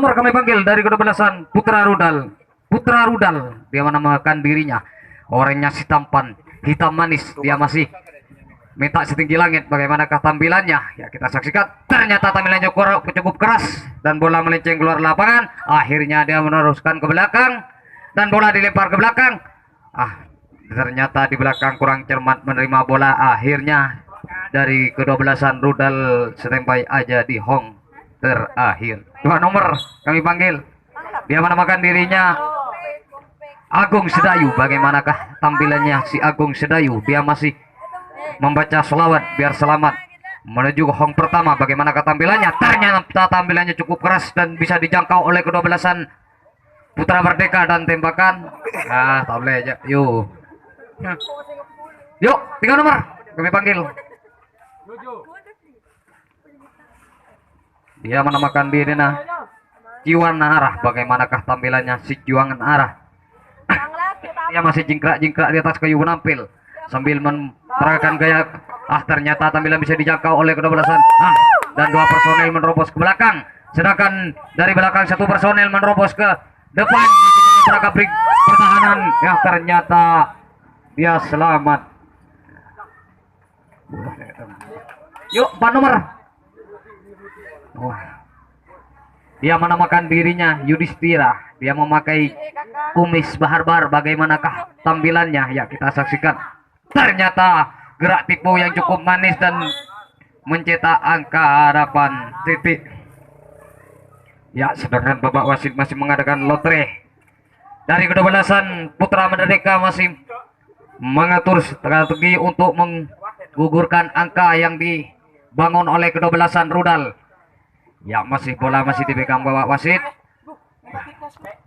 Nomor kami panggil dari kedua Putra Rudal. Putra Rudal, dia menamakan dirinya. Orangnya si tampan, hitam manis. Dia masih minta setinggi langit. Bagaimanakah tampilannya? Ya kita saksikan. Ternyata tampilannya cukup keras dan bola melenceng keluar lapangan. Akhirnya dia meneruskan ke belakang dan bola dilempar ke belakang. Ternyata di belakang kurang cermat menerima bola. Akhirnya dari kedua Rudal standby aja di hong terakhir. 2 nomor kami panggil. Dia menamakan dirinya Agung Sedayu. Bagaimanakah tampilannya si Agung Sedayu? Dia masih membaca selawat biar selamat menuju hong pertama. Bagaimanakah tampilannya? Ternyata tampilannya cukup keras dan bisa dijangkau oleh kedua Putra Merdeka dan tembakan. Tak boleh aja. Yuk 3 nomor kami panggil. Dia menamakan dirinya Juangan Arah. Bagaimanakah tampilannya si Juangan Arah? Dia masih jingkrak-jingkrak di atas kayu menampil sambil memperagakan gaya. Ternyata tampilan bisa dijangkau oleh kedua dan 2 personel menerobos ke belakang. Sedangkan dari belakang 1 personel menerobos ke depan. Pertahanan. Ya ternyata dia selamat. 4 nomor. Dia menamakan dirinya Yudhistira. Dia memakai kumis bahar-bahar. Bagaimanakah tampilannya? Ya kita saksikan. Ternyata gerak tipu yang cukup manis dan mencetak angka harapan titik. Ya sedangkan Bapak wasit masih mengadakan lotre. Dari kedua Putra Merdeka masih mengatur strategi untuk menggugurkan angka yang dibangun oleh kedua Rudal. Ya bola masih dipegang Bapak wasit.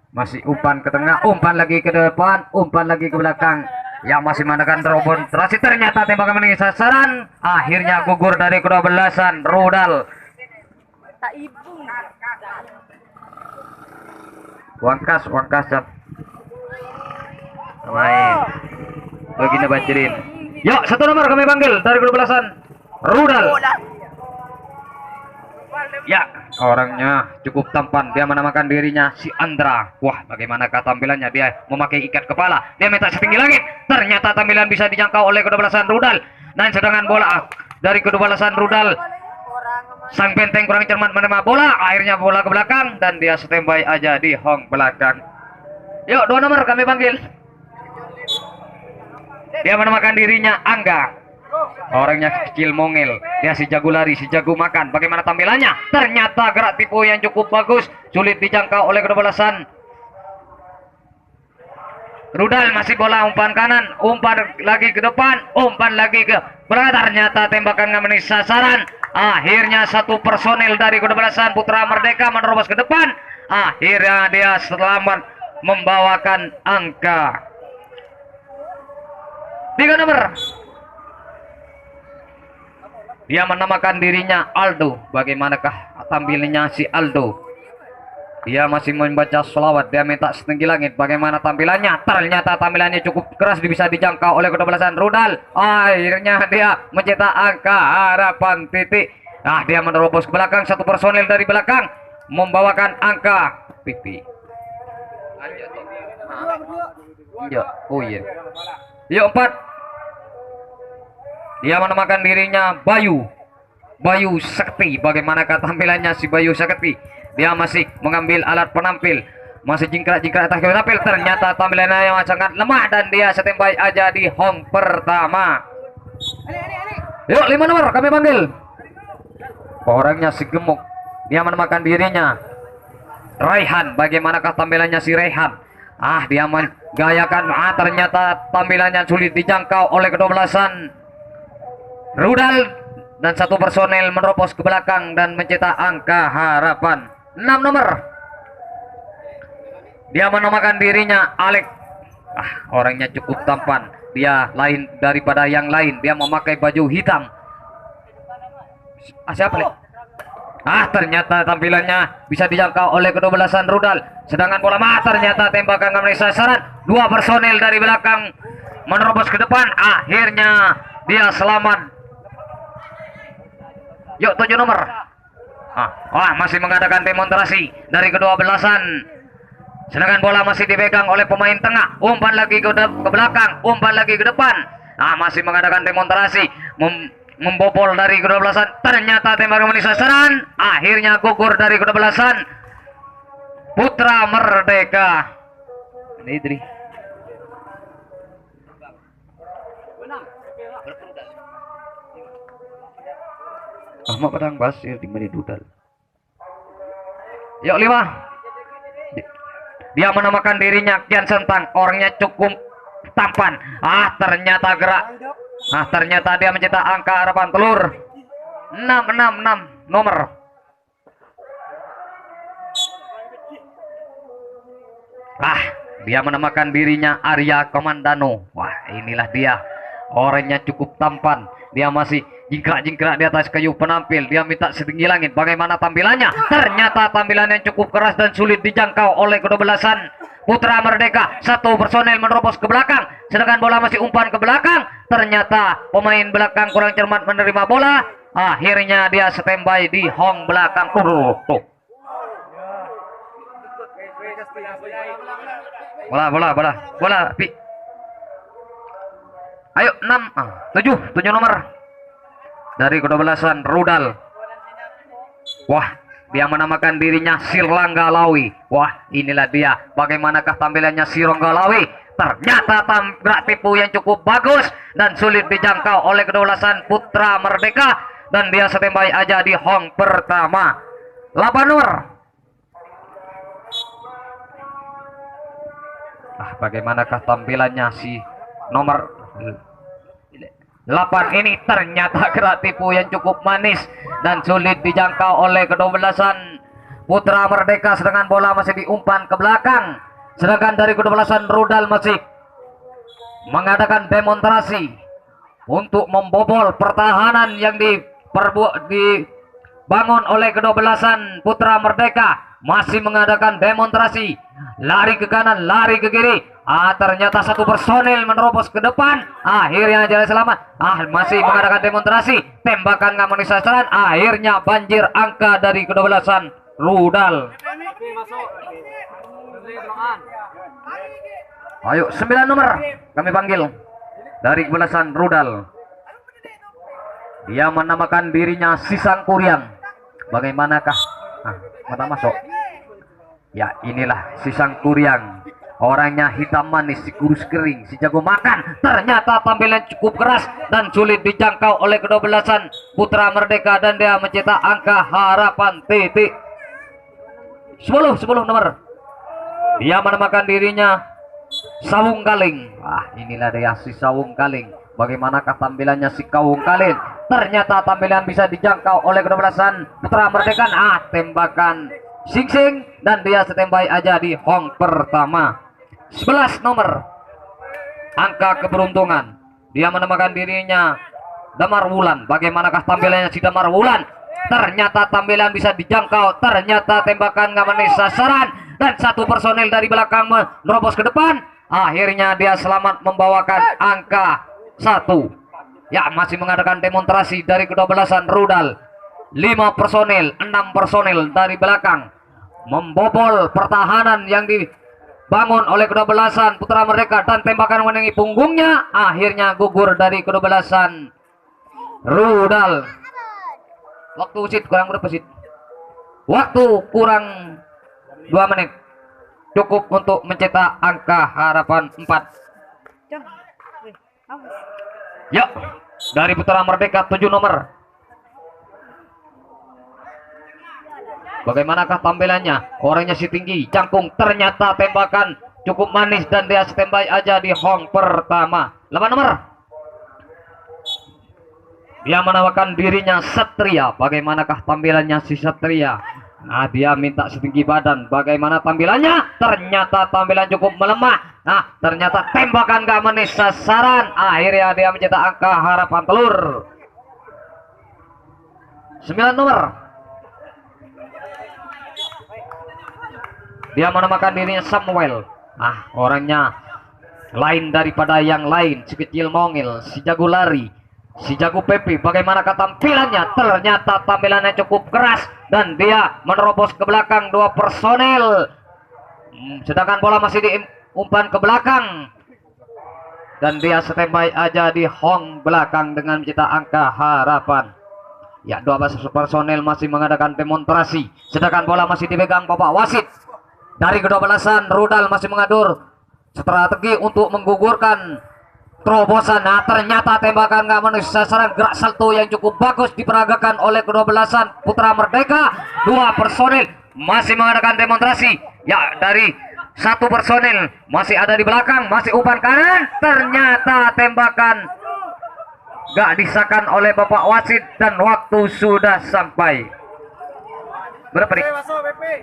Masih umpan ke tengah, umpan lagi ke depan, umpan lagi ke belakang. Ya masih mengadakan robot terasi. Ternyata tembakan mengenai sasaran. Akhirnya gugur dari kedua Rudal. Wangkas main begini banjirin. Yuk 1 nomor kami panggil dari kedua Rudal. Ya orangnya cukup tampan. Dia menamakan dirinya si Andra. Wah bagaimanakah tampilannya? Dia memakai ikat kepala. Dia minta setinggi langit. Ternyata tampilan bisa dijangkau oleh kedua Rudal. Dan sedangkan bola dari kedua Rudal, sang benteng kurang cermat menerima bola. Akhirnya bola ke belakang dan dia standby aja di hong belakang. Yuk 2 nomor kami panggil. Dia menamakan dirinya Angga. Orangnya kecil mongel. Dia si jago lari, si jago makan. Bagaimana tampilannya? Ternyata gerak tipu yang cukup bagus. Sulit dijangkau oleh kedua Rudal. Masih bola umpan kanan, umpan lagi ke depan, umpan lagi ke belakang. Ternyata tembakan mengenai sasaran. Akhirnya 1 personel dari kedua Putra Merdeka menerobos ke depan. Akhirnya dia selamat membawakan angka 3 nomor. Dia menamakan dirinya Aldo. Bagaimanakah tampilannya si Aldo? Dia masih membaca selawat. Dia minta setinggi langit. Bagaimana tampilannya? Ternyata tampilannya cukup keras. Bisa dijangkau oleh kedua Rudal. Akhirnya dia mencetak angka harapan titik. Dia menerobos ke belakang. 1 personel dari belakang membawakan angka pipi. Yuk 4. Dia menamakan dirinya Bayu Sakti. Bagaimanakah tampilannya si Bayu Sakti? Dia masih mengambil alat penampil, masih jingkrak-jingkrak atas penampil. Ternyata tampilannya yang sangat lemah dan dia standby aja di hong pertama. Yuk 5 nomor kami panggil. Orangnya si gemuk. Dia menamakan dirinya Raihan. Bagaimanakah tampilannya si Raihan? Dia menggayakan. Ternyata tampilannya sulit dijangkau oleh kedua Rudal dan 1 personel menerobos ke belakang dan mencetak angka harapan 6 nomor. Dia menamakan dirinya Alek. Orangnya cukup tampan. Dia lain daripada yang lain. Dia memakai baju hitam. Siapa Lek? Ternyata tampilannya bisa dijangkau oleh kedua Rudal. Sedangkan bola ternyata tembakan mengenai sasaran. 2 personel dari belakang menerobos ke depan. Akhirnya dia selamat. Yuk 7 nomor. Masih mengadakan demonstrasi dari kedua belasan. Sedangkan bola masih dipegang oleh pemain tengah. Umpan lagi ke belakang, umpan lagi ke depan. Masih mengadakan demonstrasi, membobol dari kedua belasan. Ternyata tembakan memenuhi sasaran. Akhirnya gugur dari kedua belasan. Putra Merdeka. Ini Ahmad Padang Basir di menit dudal. Yuk 5. Dia menamakan dirinya Kian Sentang, orangnya cukup tampan. Ternyata gerak. Ternyata dia mencetak angka harapan telur 666 nomor. Dia menamakan dirinya Arya Komandano. Inilah dia. Orangnya cukup tampan. Dia masih jingkrak-jingkrak di atas kayu penampil. Dia minta setinggi langit. Bagaimana tampilannya? Ternyata tampilannya cukup keras dan sulit dijangkau oleh kedua belasan. Putra Merdeka, satu personel menerobos ke belakang, sedangkan bola masih umpan ke belakang. Ternyata pemain belakang kurang cermat menerima bola. Akhirnya dia standby di hong belakang. Bola. Ayo 7 nomor dari kedua belasan Rudal. Dia menamakan dirinya Sirlangga Lawi. Inilah dia. Bagaimanakah tampilannya Sirlangga Lawi? Ternyata gerak tipu yang cukup bagus dan sulit dijangkau oleh kedua belasan Putra Merdeka, dan dia standby aja di hong pertama. 8 nomor. Bagaimanakah tampilannya si nomor 8 ini? Ternyata gerak tipu yang cukup manis dan sulit dijangkau oleh kedua belasan Putra Merdeka, sedangkan bola masih diumpan ke belakang. Sedangkan dari kedua belasan Rudal masih mengadakan demonstrasi untuk membobol pertahanan yang dibangun oleh kedua belasan Putra Merdeka. Masih mengadakan demonstrasi, lari ke kanan, lari ke kiri. Ternyata satu personel menerobos ke depan. Akhirnya jalan selamat. Masih mengadakan demonstrasi, tembakan nggak memenuhi sasaran. Akhirnya banjir angka dari kedua belasan Rudal. Ayo 9 nomor kami panggil dari belasan Rudal. Dia menamakan dirinya Sisang Kuryang. Bagaimanakah? Mata masuk. Ya, inilah Sisang Kuryang. Orangnya hitam manis, si kurus kering, si jago makan. Ternyata tampilan cukup keras dan sulit dijangkau oleh kedua belasan Putra Merdeka, dan dia mencetak angka harapan titik 10 nomor. Dia menamakan dirinya Sawung Kaling. Inilah dia si Sawung Kaling. Bagaimanakah tampilannya si Kawung Kaling? Ternyata tampilan bisa dijangkau oleh kedua belasan Putra Merdeka. Tembakan sing-sing, dan dia standby aja di hong pertama. 11 nomor, angka keberuntungan. Dia menamakan dirinya Damar Wulan. Bagaimanakah tampilannya si Damar Wulan? Ternyata tampilan bisa dijangkau. Ternyata tembakan nggak memenuhi sasaran, dan satu personel dari belakang menerobos ke depan. Akhirnya dia selamat membawakan angka 1. Ya, masih mengadakan demonstrasi dari kedua belasan Rudal. 5 personel, 6 personel dari belakang membobol pertahanan yang dibangun oleh kedua belasan Putra Merdeka, dan tembakan mengenai punggungnya. Akhirnya gugur dari kedua belasan Rudal. Waktu usit kurang berapa sih? Waktu kurang 2 menit. Cukup untuk mencetak angka harapan 4. Yuk, dari Putra Merdeka 7 nomor. Bagaimanakah tampilannya? Orangnya si tinggi, cangkung. Ternyata tembakan cukup manis, dan dia standby aja di hong pertama. 8 nomor. Dia menamakan dirinya Satria. Bagaimanakah tampilannya si Satria? Dia minta setinggi badan. Bagaimana tampilannya? Ternyata tampilan cukup melemah. Ternyata tembakan gak memenuhi sasaran. Akhirnya dia mencetak angka harapan telur 9 nomor. Dia menamakan dirinya Samuel. Orangnya lain daripada yang lain. Si kecil mongil, si jago lari, si jago pepe. Bagaimanakah tampilannya? Ternyata tampilannya cukup keras dan dia menerobos ke belakang dua personel. Sedangkan bola masih diumpan ke belakang dan dia standby aja di hong belakang dengan mencetak angka harapan. Ya, 12 personel masih mengadakan demonstrasi, sedangkan bola masih dipegang Bapak wasit. Dari kedua belasan, Rudal masih mengatur strategi untuk menggugurkan terobosan. Nah, ternyata tembakan nggak menembus sasaran. Gerak salto yang cukup bagus diperagakan oleh kedua belasan Putra Merdeka. Dua personel masih mengadakan demonstrasi. Ya, dari satu personel masih ada di belakang, masih umpan kanan. Ternyata tembakan gak disahkan oleh Bapak wasit dan waktu sudah sampai. Berapa nih?